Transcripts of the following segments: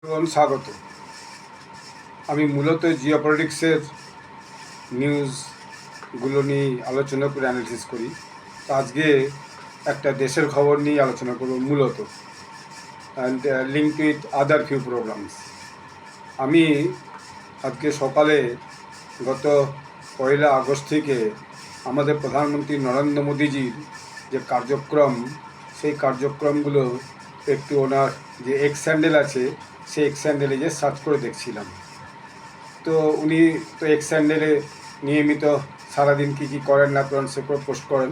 স্বাগত। আমি মূলত জিওপলিটিক্সের নিউজগুলো নিয়ে আলোচনা করে অ্যানালিসিস করি। তো আজকে একটা দেশের খবর নিয়ে আলোচনা করব মূলত, and link with other few programs. আমি আজকে সকালে গত 1 আগস্ট থেকে আমাদের প্রধানমন্ত্রী নরেন্দ্র মোদীজির যে কার্যক্রম, সেই কার্যক্রমগুলো একটু ওনার যে এক্স হ্যান্ডেল আছে সেই এক্স হ্যান্ডেলে যে সার্চ করে দেখছিলাম। তো উনি তো এক্স হ্যান্ডেলে নিয়মিত সারাদিন কী কী করেন না করেন সেগুলো পোস্ট করেন।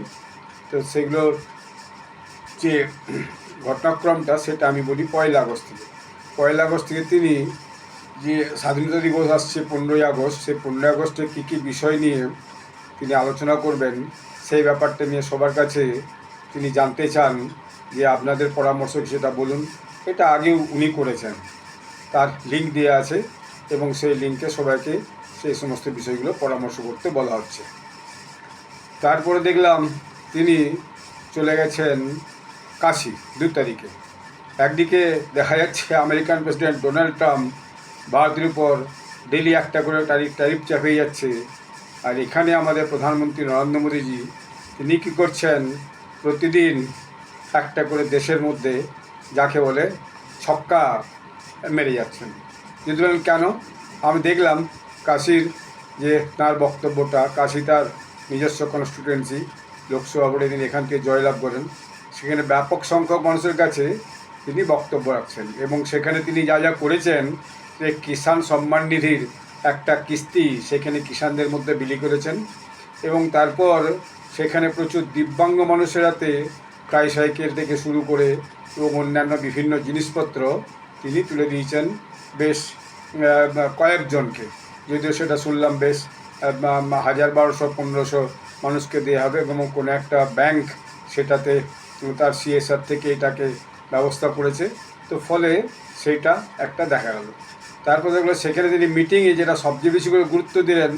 তো সেগুলোর যে ঘটনাক্রমটা সেটা আমি বলি 1 আগস্ট থেকে। 1 আগস্ট থেকে তিনি যে স্বাধীনতা দিবস আসছে 15ই আগস্ট, সেই 15 আগস্টে কী কী বিষয় নিয়ে তিনি আলোচনা করবেন সেই ব্যাপারটা নিয়ে সবার কাছে তিনি জানতে চান যে আপনাদের পরামর্শ সেটা বলুন। এটা আগেও উনি করেছেন, তার লিঙ্ক দেওয়া আছে এবং সেই লিঙ্কে সবাইকে সেই সমস্ত বিষয়গুলো পরামর্শ করতে বলা হচ্ছে। তারপরে দেখলাম তিনি চলে গেছেন কাশী 2 তারিখে। একদিকে দেখা যাচ্ছে আমেরিকান প্রেসিডেন্ট ডোনাল্ড ট্রাম্প ভারতের উপর ডেলি একটা করে ট্যারিফ চাপিয়ে যাচ্ছে, আর এখানে আমাদের প্রধানমন্ত্রী নরেন্দ্র মোদীজি তিনি কী করছেন, প্রতিদিন একটা করে দেশের মধ্যে যাকে বলে ছক্কা মেরে যাচ্ছেন। যদি বলেন কেন, আমি দেখলাম কাশীর যে তাঁর বক্তব্যটা, কাশী তার নিজস্ব কনস্টিটুয়েন্সি, লোকসভা ভোটে তিনি এখান থেকে জয়লাভ করেন, সেখানে ব্যাপক সংখ্যক মানুষের কাছে তিনি বক্তব্য রাখছেন এবং সেখানে তিনি যা যা করেছেন, যে কিষাণ সম্মান নিধির একটা কিস্তি সেখানে কিষাণদের মধ্যে বিলি করেছেন এবং তারপর সেখানে প্রচুর দিব্যাঙ্গ মানুষের হাতে ট্রাইসাইকেল থেকে শুরু করে এবং অন্যান্য বিভিন্ন জিনিসপত্র তিনি তুলে দিয়েছেন বেশ কয়েকজনকে। যদিও সেটা শুনলাম বেশ 1000, 1200, 1500 মানুষকে দেওয়া হবে এবং কোনো একটা ব্যাংক সেটাতে তার সিএসআর থেকে এটাকে ব্যবস্থা করেছে। তো ফলে সেইটা একটা দেখা গেল। তারপর দেখলো সেখানে তিনি মিটিংয়ে যেটা সবচেয়ে বেশি করে গুরুত্ব দিলেন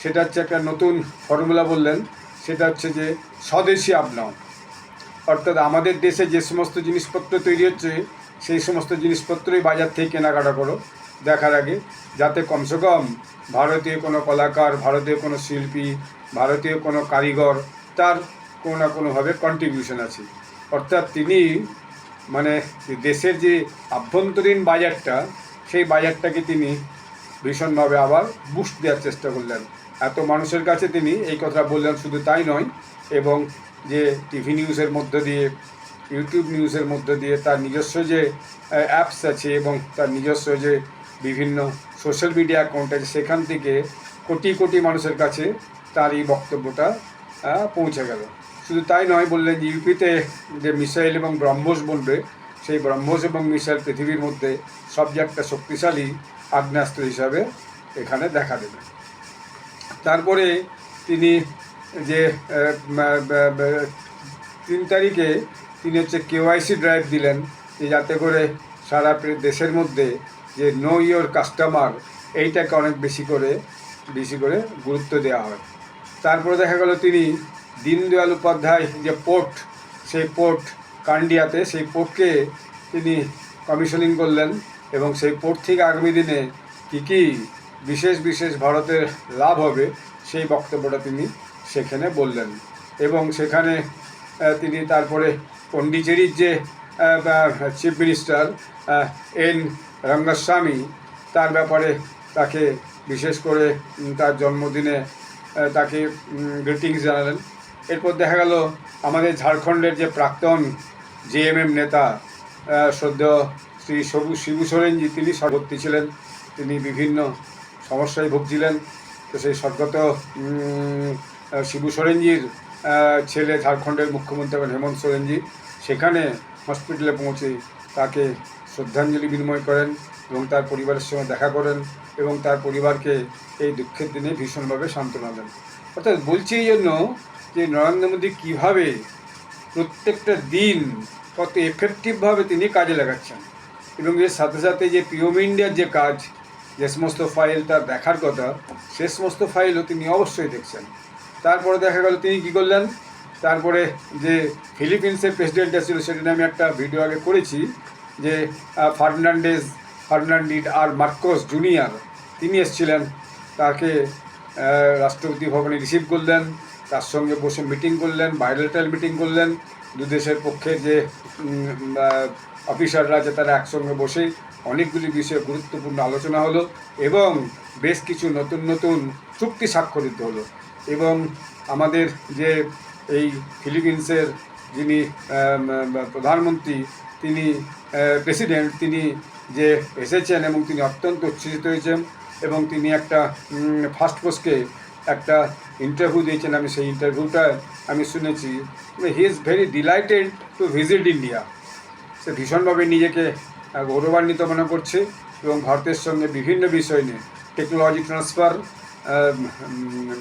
সেটা হচ্ছে একটা নতুন ফর্মুলা বললেন, সেটা হচ্ছে যে স্বদেশি আপনাও। অর্থাৎ আমাদের দেশে যে সমস্ত জিনিসপত্র তৈরি হচ্ছে সেই সমস্ত জিনিসপত্রই বাজার থেকে কেনাকাটা করো দেখার আগে, যাতে কমসে কম ভারতীয় কোনো কলাকার, ভারতীয় কোনো শিল্পী, ভারতীয় কোনো কারিগর তার কোনো না কোনোভাবে কন্ট্রিবিউশন আছে। অর্থাৎ তিনি মানে দেশের যে আভ্যন্তরীণ বাজারটা, সেই বাজারটাকে তিনি ভীষণভাবে আবার বুস্ট দেওয়ার চেষ্টা করলেন। এত মানুষের কাছে তিনি এই কথা বললেন, শুধু তাই নয়, এবং যে টিভি নিউজের মধ্য দিয়ে, ইউটিউব নিউজের মধ্য দিয়ে তার নিজস্ব যে অ্যাপস আছে এবং তার নিজস্ব যে বিভিন্ন সোশ্যাল মিডিয়া অ্যাকাউন্ট আছে সেখান থেকে কোটি কোটি মানুষের কাছে তার এই বক্তব্যটা পৌঁছে গেল। শুধু তাই নয়, বললেন যে ইউপিতে যে মিসাইল এবং ব্রহ্মোস বলবে, সেই ব্রহ্মোস এবং মিসাইল পৃথিবীর মধ্যে সবচেয়ে একটা শক্তিশালী আগ্নেয়াস্ত্র হিসাবে এখানে দেখা দেবে। তারপরে তিনি যে 3 তারিখে তিনি হচ্ছে কেওয়াইসি ড্রাইভ দিলেন, যে যাতে করে সারা দেশের মধ্যে যে নো ইয়োর কাস্টমার এইটাকে অনেক বেশি করে গুরুত্ব দেওয়া হয়। তারপরে দেখা গেল তিনি দীনদয়াল উপাধ্যায় যে পোর্ট, সেই পোর্ট কান্ডিয়াতে, সেই পোর্টকে তিনি কমিশনিং করলেন এবং সেই পোর্ট থেকে আগামী দিনে কী কী বিশেষ ভারতের লাভ হবে সেই বক্তব্যটা তিনি সেখানে বললেন। এবং সেখানে তিনি তারপরে পন্ডিচেরির যে চিফ মিনিস্টার এন রঙ্গস্বামী, তার ব্যাপারে তাকে বিশেষ করে তার জন্মদিনে তাকে গ্রিটিংস জানালেন। এরপর দেখা গেল আমাদের ঝাড়খণ্ডের যে প্রাক্তন জেএমএম নেতা শ্রদ্ধেয় শ্রী শিবু সোরেনজি, তিনি সভাপতি ছিলেন, তিনি বিভিন্ন সমস্যায় ভুগছিলেন। তো সেই স্বর্গত শিবু সোরেনজির ছেলে ঝাড়খণ্ডের মুখ্যমন্ত্রী হেমন্ত সোরেনজি সেখানে হসপিটালে পৌঁছে তাকে শ্রদ্ধাঞ্জলি বিনিময় করেন এবং তার পরিবারের সঙ্গে দেখা করেন এবং তার পরিবারকে এই দুঃখের দিনে ভীষণভাবে সান্ত্বনা দেন। অর্থাৎ বলছি এই জন্য যে নরেন্দ্র মোদী কীভাবে প্রত্যেকটা দিন কত এফেক্টিভভাবে তিনি কাজে লাগাচ্ছেন এবং এর সাথে সাথে যে পিএম ইন্ডিয়ার যে কাজ, যে সমস্ত ফাইল তার দেখার কথা, সে সমস্ত ফাইলও তিনি অবশ্যই দেখছেন। তারপরে দেখা গেল তিনি কী করলেন, তারপরে যে ফিলিপিন্সের প্রেসিডেন্ট ছিল, সেটা নিয়ে আমি একটা ভিডিও আগে করেছি, যে ফার্নান্ডেজ ফার্নান্ডিজ আর মার্কোস জুনিয়র, তিনি এসেছিলেন। তাকে রাষ্ট্রপতি ভবনে রিসিভ করলেন, তার সঙ্গে বসে মিটিং করলেন, বাইলেটারাল মিটিং করলেন। দু দেশের পক্ষে যে অফিসাররা আছে তারা একসঙ্গে বসে অনেকগুলি বিষয়ে গুরুত্বপূর্ণ আলোচনা হলো এবং বেশ কিছু নতুন নতুন চুক্তি স্বাক্ষরিত হলো। এবং আমাদের যে এই ফিলিপিন্সের যিনি প্রধানমন্ত্রী, তিনি প্রেসিডেন্ট, তিনি যে এসেছেন এবং তিনি অত্যন্ত উচ্ছ্বসিত হয়েছেন এবং তিনি একটা ফার্স্ট পোস্টকে একটা ইন্টারভিউ দিয়েছেন। আমি সেই ইন্টারভিউটা আমি শুনেছি। He is very delighted to visit India. সে ভীষণভাবে নিজেকে গৌরবান্বিত মনে করছে এবং ভারতের সঙ্গে বিভিন্ন বিষয় নিয়ে টেকনোলজি ট্রান্সফার,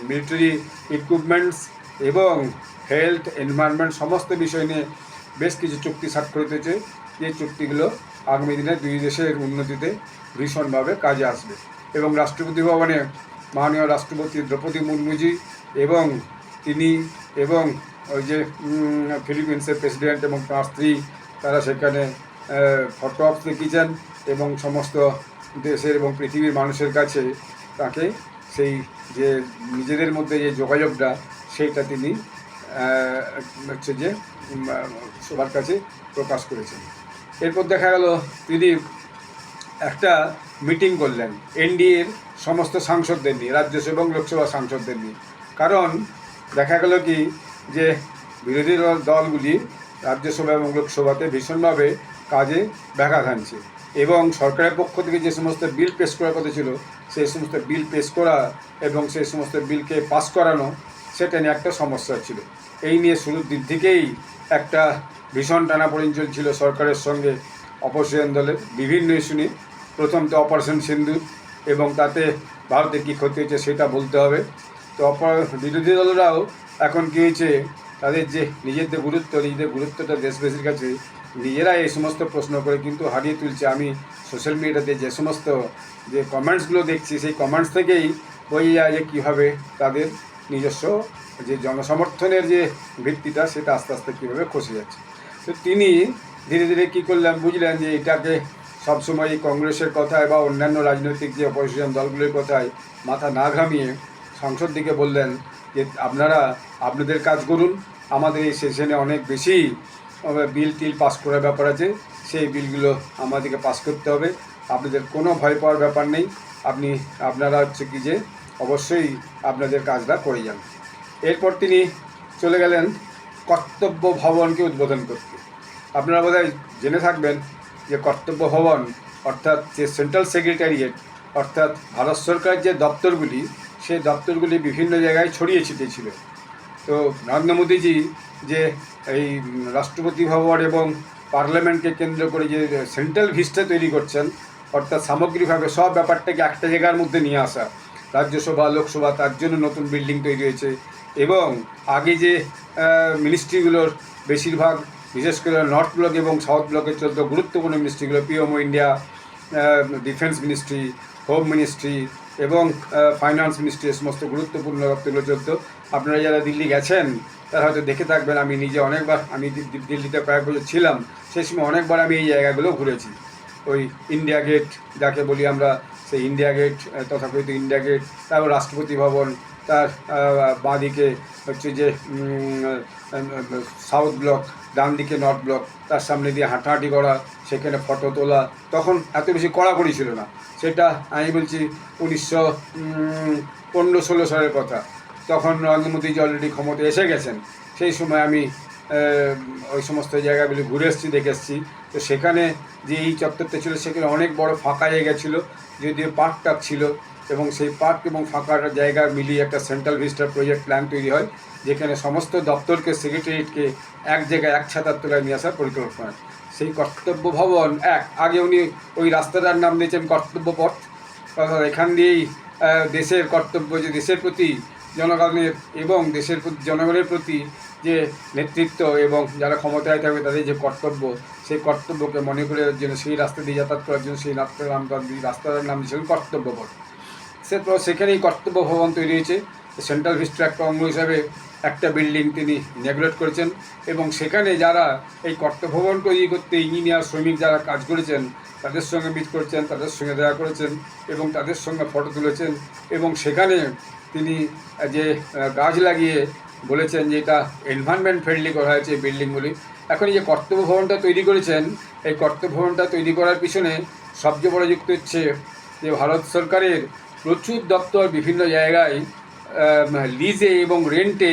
মিলিটারি ইকুইপমেন্টস এবং হেলথ, এনভায়রনমেন্ট সমস্ত বিষয় নিয়ে বেশ কিছু চুক্তি স্বাক্ষরিত হয়েছে। যে চুক্তিগুলো আগামী দিনে দুই দেশের উন্নতিতে ভীষণভাবে কাজে আসবে। এবং রাষ্ট্রপতি ভবনে মাননীয় রাষ্ট্রপতি দ্রৌপদী মুর্মুজি এবং তিনি এবং ওই যে ফিলিপিন্সের প্রেসিডেন্ট এবং তাঁর স্ত্রী, তারা সেখানে ফটো অফ দেখিয়েছেন এবং সমস্ত দেশের এবং পৃথিবীর মানুষের কাছে তাকে সেই যে নিজেদের মধ্যে যে যোগাযোগটা সেইটা তিনি হচ্ছে যে সবার কাছে প্রকাশ করেছেন। এরপর দেখা গেল তিনি একটা মিটিং করলেন এনডিএর সমস্ত সাংসদদের নিয়ে, রাজ্যসভা এবং লোকসভা সাংসদদের নিয়ে। কারণ দেখা গেল কি যে বিরোধী দলগুলি রাজ্যসভা এবং লোকসভাতে ভীষণভাবে কাজে ব্যাঘাত আনছে এবং সরকারের পক্ষ থেকে যে সমস্ত বিল পেশ করার কথা ছিল সেই সমস্ত বিল পেশ করা এবং সেই সমস্ত বিলকে পাস করানো, সেটা নিয়ে একটা সমস্যা ছিল। এই নিয়ে শুরুর দিক থেকেই একটা ভীষণ টানাপোড়েন চলছিল সরকারের সঙ্গে অপোজিশন দলের বিভিন্ন ইস্যু নিয়ে। প্রথম তো অপারেশন সিন্দুর এবং তাতে ভারতের কী ক্ষতি হয়েছে সেটা বলতে হবে। তো বিরোধী দলরাও এখন কী হয়েছে, তাদের যে নিজেদের গুরুত্বটা দেশবাসীর কাছে নিজেরা এই সমস্ত প্রশ্ন করে কিন্তু হারিয়ে তুলছে। আমি সোশ্যাল মিডিয়াতে যে সমস্ত যে কমেন্টসগুলো দেখছি সেই কমেন্টস থেকেই বোঝা যায় যে কীভাবে তাদের নিজস্ব যে জনসমর্থনের যে ভিত্তিটা সেটা আস্তে আস্তে কীভাবে খসে যাচ্ছে। তো তিনি ধীরে ধীরে কী করলেন বুঝলেন যে এটাকে সবসময় এই কংগ্রেসের কথায় বা অন্যান্য রাজনৈতিক যে অপোজিশন দলগুলির কথায় মাথা না ঘামিয়ে সংসদ দিকে বললেন যে আপনারা আপনাদের কাজ করুন, আমাদের এই সেশনে অনেক বেশি বিল টিল পাস করার ব্যাপার আছে, সেই বিলগুলো আমাদেরকে পাস করতে হবে, আপনাদের কোনো ভয় পাওয়ার ব্যাপার নেই, আপনারা হচ্ছে কি যে অবশ্যই আপনাদের কাজটা করে যান। এরপর তিনি চলে গেলেন কর্তব্য ভবনকে উদ্বোধন করতে। আপনারা বোধহয় জেনে থাকবেন যে কর্তব্য ভবন অর্থাৎ যে সেন্ট্রাল সেক্রেটারিয়েট অর্থাৎ ভারত সরকারের যে দপ্তরগুলি, সেই দপ্তরগুলি বিভিন্ন জায়গায় ছড়িয়ে ছিটিয়ে ছিল। তো নরেন্দ্র মোদীজি যে এই রাষ্ট্রপতি ভবন এবং পার্লামেন্টকে কেন্দ্র করে যে সেন্ট্রাল ভিস্টা তৈরি করছেন, অর্থাৎ সামগ্রিকভাবে সব ব্যাপারটাকে একটা জায়গার মধ্যে নিয়ে আসা, রাজ্যসভা লোকসভা, তার জন্য নতুন বিল্ডিং তৈরি হয়েছে। এবং আগে যে মিনিস্ট্রিগুলোর বেশিরভাগ বিশেষ করে নর্থ ব্লক এবং সাউথ ব্লকে চলত গুরুত্বপূর্ণ মিনিস্ট্রিগুলো, PMO India, defence ministry, home ministry এবং ফাইন্যান্স মিনিস্ট্রি, সমস্ত গুরুত্বপূর্ণ দপ্তরগুলো চলত। আপনারা যারা দিল্লি গেছেন তারা হয়তো দেখে থাকবেন, আমি নিজে অনেকবার, আমি দিল্লিতে কয়েক বছর ছিলাম, সেই সময় অনেকবার আমি এই জায়গাগুলো ঘুরেছি। ওই ইন্ডিয়া গেট যাকে বলি আমরা, সেই ইন্ডিয়া গেট, তথাকথিত ইন্ডিয়া গেট, তারপর রাষ্ট্রপতি ভবন, তার বাঁদিকে হচ্ছে যে সাউথ ব্লক, ডান দিকে নর্থ ব্লক, তার সামনে দিয়ে হাঁটাহাঁটি করা, সেখানে ফটো তোলা। তখন এত বেশি কড়াকড়ি ছিল না, সেটা আমি বলছি 1915-16 সালের কথা। তখন নরেন্দ্র মোদীজি অলরেডি ক্ষমতায় এসে গেছেন। সেই সময় আমি ওই সমস্ত জায়গাগুলি ঘুরে এসেছি, দেখে এসেছি। তো সেখানে যে এই চত্বরটা ছিল সেখানে অনেক বড় ফাঁকা জায়গা ছিল, যদিও পার্কটা ছিল, এবং সেই পার্ক এবং ফাঁকা জায়গা মিলিয়ে একটা সেন্ট্রাল ভিস্টার প্রজেক্ট প্ল্যান তৈরি হয়, যেখানে সমস্ত দপ্তরকে, সেক্রেটারিয়েটকে এক জায়গায় এক ছাতার তলায় নিয়ে আসার পরিকল্পনা। সেই কর্তব্য ভবন আগে উনি ওই রাস্তাটার নাম দিয়েছেন কর্তব্য পথ, অর্থাৎ এখান দিয়েই দেশের কর্তব্য, যে দেশের প্রতি জনগণের এবং দেশের প্রতি জনগণের প্রতি যে নেতৃত্ব এবং যারা ক্ষমতায় থাকবে তাদের যে কর্তব্য, সেই কর্তব্যকে মনে করে জন্য সেই রাস্তা দিয়ে যাতায়াত করার জন্য সেই রাস্তাটার নাম দিয়েছিলেন কর্তব্য পথ। সেখানেই কর্তব্য ভবন তৈরি হয়েছে। সেন্ট্রাল ভিস্টার একটা অঙ্গ হিসাবে একটা বিল্ডিং তিনি ইনঅগ্রেট করেছেন এবং সেখানে যারা এই কর্তভবন তৈরি করতে ইঞ্জিনিয়ার শ্রমিক যারা কাজ করেছেন তাদের সঙ্গে মিট করেছেন, তাদের সঙ্গে দেখা করেছেন এবং তাদের সঙ্গে ফটো তুলেছেন এবং সেখানে তিনি যে গাছ লাগিয়ে বলেছেন যে এটা এনভায়রনমেন্ট ফ্রেন্ডলি করা হয়েছে এই বিল্ডিংগুলি। এখন এই যে কর্তব্য ভবনটা তৈরি করেছেন, এই কর্তব্য ভবনটা তৈরি করার পিছনে সবচেয়ে বড় যুক্তি হচ্ছে যে ভারত সরকারের প্রচুর দপ্তর বিভিন্ন জায়গায় লিজে এবং রেন্টে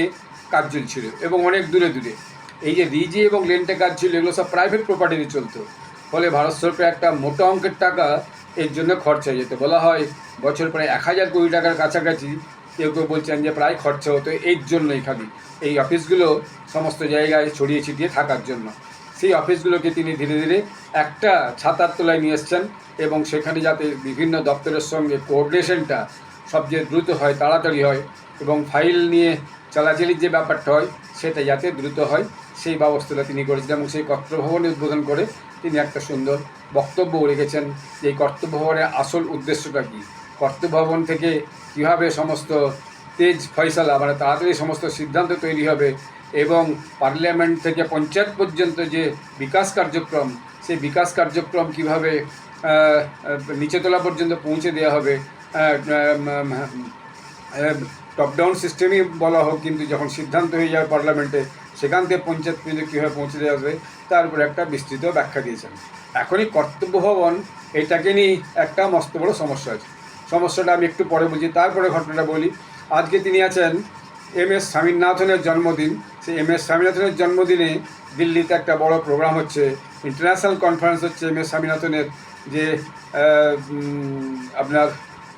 কাজ চলছিল এবং অনেক দূরে দূরে। এই যে লিজে এবং রেন্টে কাজ ছিল এগুলো সব প্রাইভেট প্রপার্টিতে চলতো, ফলে ভারত সরকার একটা মোটা অঙ্কের টাকা এর জন্য খরচা হয়ে যেত। বলা হয় বছর প্রায় 1000 কোটি টাকার কাছাকাছি, কেউ কেউ বলছেন যে প্রায় খরচা হতো এর জন্যই, খালি এই অফিসগুলো সমস্ত জায়গায় ছড়িয়ে ছিটিয়ে থাকার জন্য। সেই অফিসগুলোকে তিনি ধীরে ধীরে একটা ছাতার তলায় নিয়ে এসছেন এবং সেখানে যাতে বিভিন্ন দপ্তরের সঙ্গে কোঅর্ডিনেশনটা সবচেয়ে দ্রুত হয়, তাড়াতাড়ি হয় এবং ফাইল নিয়ে চালাচালির যে ব্যাপারটা হয় সেটা যাতে দ্রুত হয় সেই ব্যবস্থাটা তিনি করেছিলেন। এবং সেই কর্তব্যভবনে উদ্বোধন করে তিনি একটা সুন্দর বক্তব্য রেখেছেন যে এই কর্তব্যভবনের আসল উদ্দেশ্যটা কী, কর্তব্যভবন থেকে কীভাবে সমস্ত তেজ ফয়সালা মানে তাড়াতাড়ি সমস্ত সিদ্ধান্ত তৈরি হবে এবং পার্লামেন্ট থেকে পঞ্চায়েত পর্যন্ত যে বিকাশ কার্যক্রম, সেই বিকাশ কার্যক্রম কীভাবে নিচেতলা পর্যন্ত পৌঁছে দেওয়া হবে। টপ ডাউন সিস্টেমই বলা হোক, কিন্তু যখন সিদ্ধান্ত হয়ে যাবে পার্লামেন্টে সেখান থেকে পঞ্চায়েত পর্যন্ত কীভাবে পৌঁছে দেওয়া হবে তার উপরে একটা বিস্তৃত ব্যাখ্যা দিয়েছেন। এখনই কর্তব্য ভবন এটাকে নিয়ে একটা মস্ত বড় সমস্যা আছে। সমস্যাটা আমি একটু পরে বুঝি, তারপরে ঘটনাটা বলি। আজকে তিনি আছেন MS স্বামীনাথনের জন্মদিন। সেই MS স্বামীনাথনের জন্মদিনে দিল্লিতে একটা বড় প্রোগ্রাম হচ্ছে, ইন্টারন্যাশনাল কনফারেন্স হচ্ছে MS স্বামীনাথনের, যে আপনার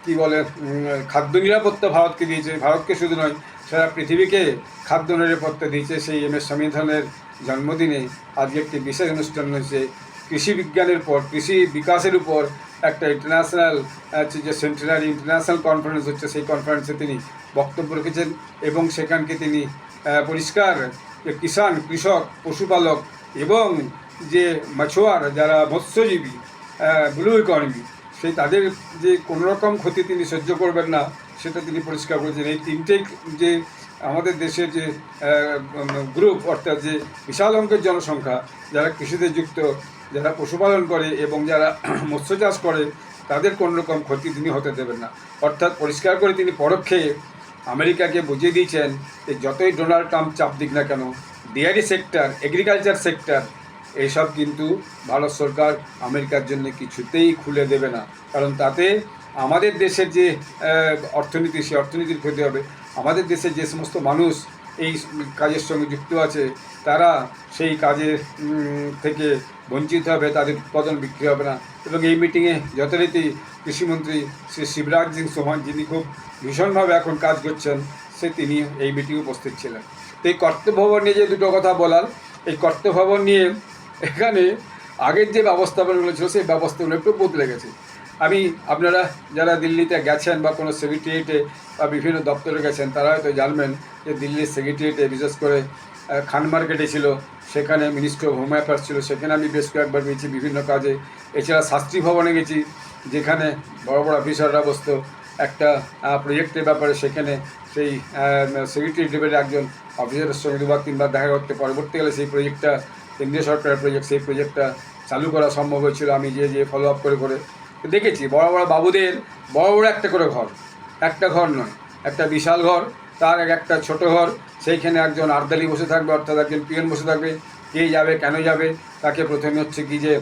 কি বলে খাদ্য নিরাপত্তা ভারতকে দিয়েছে, ভারতকে শুধু নয় সারা পৃথিবীকে খাদ্য নিরাপত্তা দিয়েছে। সেই MS স্বামীনাথনের জন্মদিনে আজকে একটি বিশেষ অনুষ্ঠান হয়েছে। কৃষি বিজ্ঞানের পর কৃষি বিকাশের উপর একটা ইন্টারন্যাশনাল যে সেন্টেনারি ইন্টারন্যাশনাল কনফারেন্স হচ্ছে, সেই কনফারেন্সে তিনি বক্তব্য রেখেছেন এবং সেখানকে তিনি পরিষ্কার যে কৃষক, পশুপালক এবং যে মাছোয়ার যারা মৎস্যজীবী, ব্লু ইকোনমি, সেই তাদের যে কোনো রকম ক্ষতি তিনি সহ্য করবেন না সেটা তিনি পরিষ্কার করেছেন। এই তিনটে যে আমাদের দেশের যে গ্রুপ, অর্থাৎ যে বিশাল অঙ্কের জনসংখ্যা যারা কৃষিতে যুক্ত, যারা পশুপালন করে এবং যারা মৎস্য চাষ করে, তাদের কোনো রকম ক্ষতি তিনি হতে দেবেন না। অর্থাৎ পরিষ্কার করে তিনি পরোক্ষে আমেরিকাকে বুঝিয়ে দিয়েছেন যে যতই ডোনাল্ড ট্রাম্প চাপ দিক না কেন, ডেয়ারি সেক্টর, এগ্রিকালচার সেক্টর, এইসব কিন্তু ভারত সরকার আমেরিকার জন্য কিছুতেই খুলে দেবে না, কারণ তাতে আমাদের দেশের যে অর্থনীতি, সেই অর্থনীতির ক্ষতি হবে। আমাদের দেশের যে সমস্ত মানুষ এই কাজের সঙ্গে যুক্ত আছে তারা সেই কাজের থেকে বঞ্চিত হবে, তাদের উৎপাদন বিক্রি হবে না। এবং এই মিটিংয়ে যথারীতি কৃষিমন্ত্রী শ্রী শিবরাজ সিং চৌহান, যিনি খুব ভীষণভাবে এখন কাজ করছেন, তিনি এই মিটিংয়ে উপস্থিত ছিলেন। তো এই কর্তব্য ভবন নিয়ে যে দুটো কথা বলার, এই কর্তব্য ভবন নিয়ে এখানে আগের যে ব্যবস্থাপনাগুলো ছিল সেই ব্যবস্থাগুলো একটু বদলে গেছে। আপনারা যারা দিল্লিতে গেছেন বা কোনো সেক্রেটারিয়েটে বা বিভিন্ন দপ্তরে গেছেন তারা হয়তো জানবেন যে দিল্লির সেক্রেটারিয়েটে বিশেষ করে খান মার্কেটে ছিল, সেখানে মিনিস্ট্রি অফ হোম অ্যাফেয়ার্স ছিল, সেখানে আমি বেশ কয়েকবার গেছি বিভিন্ন কাজে। এছাড়া শাস্ত্রী ভবনে গেছি, যেখানে বড় বড় অফিসাররা বসতো একটা প্রজেক্টের ব্যাপারে, সেখানে সেই সেক্রেটারি লেভেলের একজন অফিসারের সঙ্গে 2-3বার দেখা করতে, পরবর্তীকালে সেই প্রজেক্টটা কেন্দ্রীয় সরকারের প্রজেক্ট, সেই প্রজেক্টটা চালু করা সম্ভব হয়েছিল। আমি যে ফলো আপ করে দেখেছি বড় বড় বাবুদের বড় বড় একটা করে ঘর, একটা ঘর নয়, একটা বিশাল ঘর, তার একটা ছোট ঘর, সেইখানে একজন আর্দালি বসে থাকবে, অর্থাৎ একজন পিয়ন বসে থাকবে। কে যাবে, কেন যাবে, তাকে প্রথমে হচ্ছে কি যে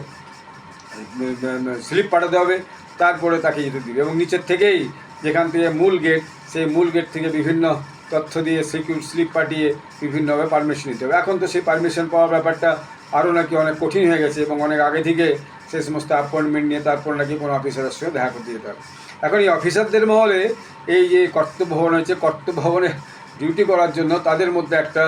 স্লিপ পাঠাতে হবে, তারপরে তাকে যেতে দিবে। এবং নিচের থেকেই যেখান থেকে মূল গেট, সেই মূল গেট থেকে বিভিন্ন তথ্য দিয়ে সিকিউর স্লিপ পাঠিয়ে বিভিন্নভাবে পারমিশন নিতে হবে। এখন তো সেই পারমিশন পাওয়ার ব্যাপারটা আরও নাকি অনেক কঠিন হয়ে গেছে এবং অনেক আগে থেকে সেই সমস্ত অ্যাপয়েন্টমেন্ট নিয়ে তারপর নাকি কোনো অফিসারের সঙ্গে দেখা করতে যেতে হবে। এখন এই অফিসারদের মহলে এই যে কর্তব্য ভবন হয়েছে, কর্তব্য ভবনে ডিউটি করার জন্য তাদের মধ্যে একটা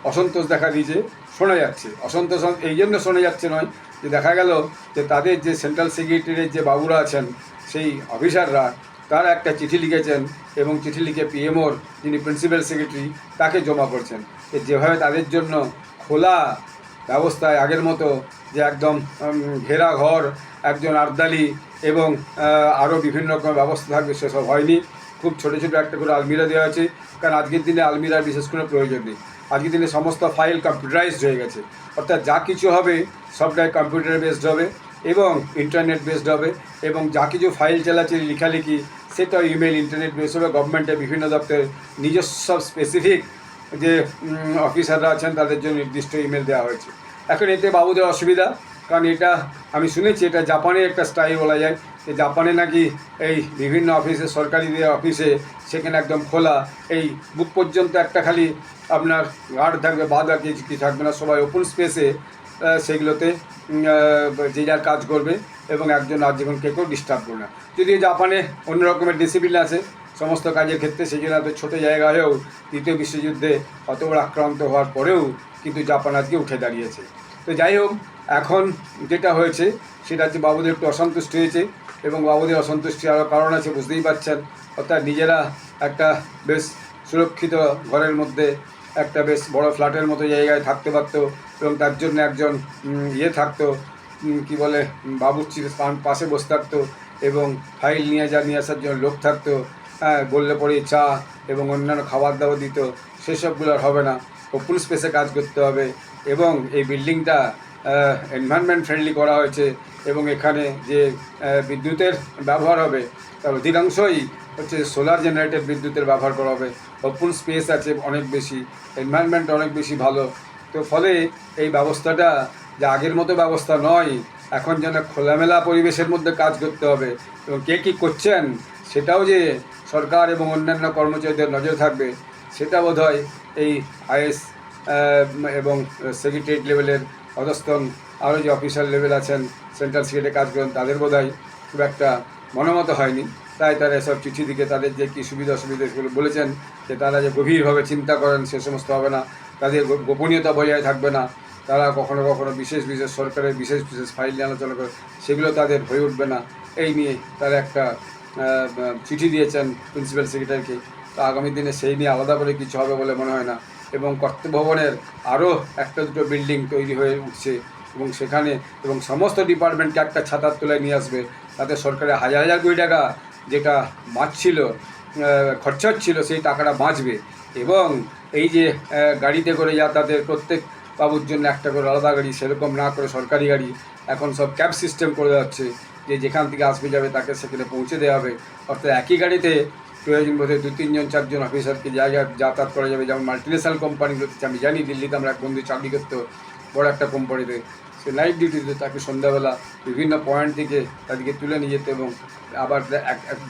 অসন্তোষ দেখা দিয়েছে, শোনা যাচ্ছে। অসন্তোষ এই জন্য শোনা যাচ্ছে নয়, যে দেখা গেল যে তাদের যে সেন্ট্রাল সেক্রেটারির যে বাবুরা আছেন, সেই অফিসাররা তারা একটা চিঠি লিখেছেন এবং চিঠি লিখে পিএমওর যিনি প্রিন্সিপাল সেক্রেটারি তাকে জমা করছেন। যেভাবে তাদের জন্য খোলা ব্যবস্থায় আগের মতো যে একদম ঘেরা ঘর, একজন আর্দালি এবং আরও বিভিন্ন রকম ব্যবস্থা থাকবে, সেসব হয়নি। খুব ছোটো ছোটো একটা করে আলমিরা দেওয়া আছে কারণ আজকের দিনে আলমিরার বিশেষ কোনো প্রয়োজন নেই। আজকের দিনে সমস্ত ফাইল কম্পিউটারাইজড হয়ে গেছে, অর্থাৎ যা কিছু হবে সবটাই কম্পিউটার বেসড হবে এবং ইন্টারনেট বেসড হবে, এবং যা কিছু ফাইল চালাচ্ছে লেখালেখি সেটাও ইমেল ইন্টারনেট বেস হবে। গভর্নমেন্টের বিভিন্ন দপ্তরের নিজস্ব স্পেসিফিক যে অফিসাররা আছেন তাদের জন্য নির্দিষ্ট ইমেল দেওয়া হয়েছে। এখন এতে বাবুদের অসুবিধা, কারণ এটা আমি শুনেছি এটা জাপানের একটা স্টাইল বলা যায়, যে জাপানে নাকি এই বিভিন্ন অফিসে, সরকারি অফিসে সেখানে একদম খোলা, এই বুক পর্যন্ত একটা খালি আপনার গার্ড থাকবে, বাদ বাকি কি থাকবে না, সবাই ওপেন স্পেসে সেগুলোতে যে যার কাজ করবে এবং একজন আর যেমন কেউ ডিস্টার্ব করবে না। যদিও জাপানে অন্য রকমের ডিসিপ্লিন আছে সমস্ত কাজের ক্ষেত্রে, সেই জন্য এত ছোটো জায়গা হয়েও দ্বিতীয় বিশ্বযুদ্ধে অত বড় আক্রান্ত হওয়ার পরেও কিন্তু জাপান আজকে উঠে দাঁড়িয়েছে। তো যাই হোক, এখন যেটা হয়েছে সেটা হচ্ছে বাবুদের একটু অসন্তুষ্টি হয়েছে, এবং বাবুদের অসন্তুষ্টি আরও কারণ আছে বুঝতেই পারছেন। অর্থাৎ নিজেরা একটা বেশ সুরক্ষিত ঘরের মধ্যে একটা বেশ বড় ফ্ল্যাটের মতো জায়গায় থাকতে পারতো, এবং তার জন্য একজন থাকতো, কি বলে, বাবুর্চির পাশে বসে থাকতো, এবং ফাইল নিয়ে আসার জন্য লোক থাকতো, বললে পরে চা এবং অন্যান্য খাবার দাবার দিত। সেসবগুলো আর হবে না, ওপেন স্পেসে কাজ করতে হবে। এবং এই বিল্ডিংটা এনভায়রনমেন্ট ফ্রেন্ডলি করা হয়েছে, এবং এখানে যে বিদ্যুতের ব্যবহার হবে তার অধিকাংশই হচ্ছে সোলার জেনারেটেড বিদ্যুতের ব্যবহার করা হবে। ওপেন স্পেস আছে অনেক বেশি, এনভায়রনমেন্ট অনেক বেশি ভালো। তো ফলে এই ব্যবস্থাটা যে আগের মতো ব্যবস্থা নয়, এখন যেন খোলামেলা পরিবেশের মধ্যে কাজ করতে হবে, এবং কে কী করছেন সেটাও যে সরকার এবং অন্যান্য কর্মচারীদের নজর থাকবে, সেটা বোধহয় এই আইএস এবং সেক্রেটারিয়েট লেভেলের অধস্তন আরও যে অফিসার লেভেল আছেন, সেন্ট্রাল সিকেটে কাজ করেন, তাদের বোধহয় খুব একটা মনোমত হয়নি। তাই তারা এসব চিঠি দিকে তাদের যে কী সুবিধা অসুবিধা সেগুলো বলেছেন, যে তারা যে গভীরভাবে চিন্তা করেন সে সমস্ত হবে না, তাদের গোপনীয়তা বজায় থাকবে না, তারা কখনো কখনো বিশেষ সরকারের বিশেষ ফাইল নিয়ে আলোচনা করে সেগুলো তাদের হয়ে উঠবে না, এই নিয়ে তারা একটা চিঠি দিয়েছেন প্রিন্সিপাল সেক্রেটারিকে। তো আগামী দিনে সেই নিয়ে আলাদা করে কিছু হবে বলে মনে হয় না। এবং কর্তৃভবনের আরও একটা দুটো বিল্ডিং তৈরি হয়ে উঠছে, এবং সেখানে এবং সমস্ত ডিপার্টমেন্টকে একটা ছাতার তলায় নিয়ে আসবে, তাতে সরকারের হাজার হাজার কোটি টাকা যেটা বাঁচছিল, খরচা হচ্ছিল, সেই টাকাটা বাঁচবে। এবং এই যে গাড়িতে করে যাতায়াতের প্রত্যেক বাবুর জন্য একটা করে আলাদা গাড়ি, সেরকম না করে সরকারি গাড়ি এখন সব ক্যাব সিস্টেম করে যাচ্ছে, যে যেখান থেকে আসবে যাবে তাকে সেখানে পৌঁছে দেওয়া হবে। অর্থাৎ একই গাড়িতে প্রয়োজন বোধহয় 2-3 জন 4 জন অফিসারকে জায়গায় যাতায়াত করা যাবে। যেমন মাল্টিনেশনাল কোম্পানিগুলোতে, আমি জানি দিল্লিতে আমরা এক বন্ধু চাকরি করতো বড় একটা কোম্পানিতে, সে নাইট ডিউটিতে, তাকে সন্ধ্যাবেলা বিভিন্ন পয়েন্ট থেকে তাদেরকে তুলে নিয়ে যেত এবং আবার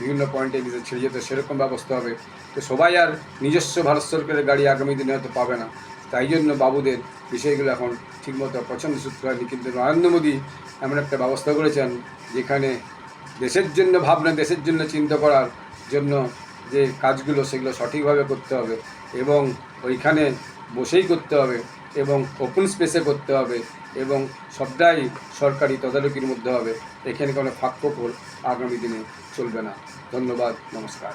বিভিন্ন পয়েন্টে নিজে ছেড়ে যেত, সেরকম ব্যবস্থা হবে। তো সবাই আর নিজস্ব ভারত সরকারের গাড়ি আগামী দিনে হয়তো পাবে না। তাই জন্য বাবুদের বিষয়গুলো এখন ঠিকমতো পছন্দ সূত্র হয়নি। কিন্তু নরেন্দ্র মোদী এমন একটা ব্যবস্থা করেছেন যেখানে দেশের জন্য ভাবনা, দেশের জন্য চিন্তা করার জন্য যে কাজগুলো সেগুলো সঠিকভাবে করতে হবে, এবং ওইখানে বসেই করতে হবে, এবং ওপেন স্পেসে করতে হবে, এবং সবটাই সরকারি তদারকির মধ্যে হবে। এখানে কোনো ফাঁকফোকর আগামী দিনে চলবে না। ধন্যবাদ, নমস্কার।